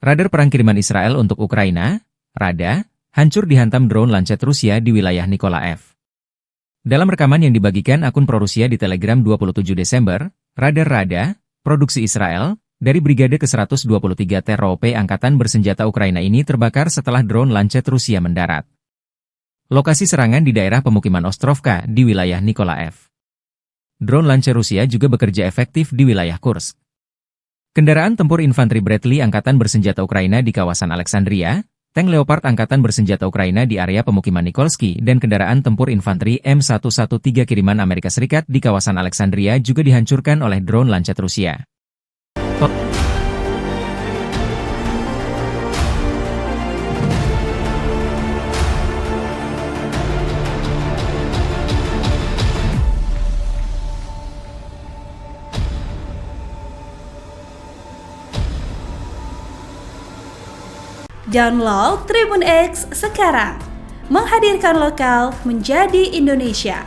Radar perang kiriman Israel untuk Ukraina, RADA, hancur dihantam drone Lancet Rusia di wilayah Nikolaev. Dalam rekaman yang dibagikan akun pro-Rusia di Telegram 27 Desember, radar RADA, produksi Israel, dari Brigade ke-123 TROP Angkatan Bersenjata Ukraina ini terbakar setelah drone Lancet Rusia mendarat. Lokasi serangan di daerah pemukiman Ostrovka di wilayah Nikolaev. Drone Lancet Rusia juga bekerja efektif di wilayah Kursk. Kendaraan tempur infanteri Bradley Angkatan Bersenjata Ukraina di kawasan Alexandria, tank Leopard Angkatan Bersenjata Ukraina di area pemukiman Nikolsky, dan kendaraan tempur infanteri M113 kiriman Amerika Serikat di kawasan Alexandria juga dihancurkan oleh drone Lancet Rusia. Download Tribun X sekarang, menghadirkan lokal menjadi Indonesia.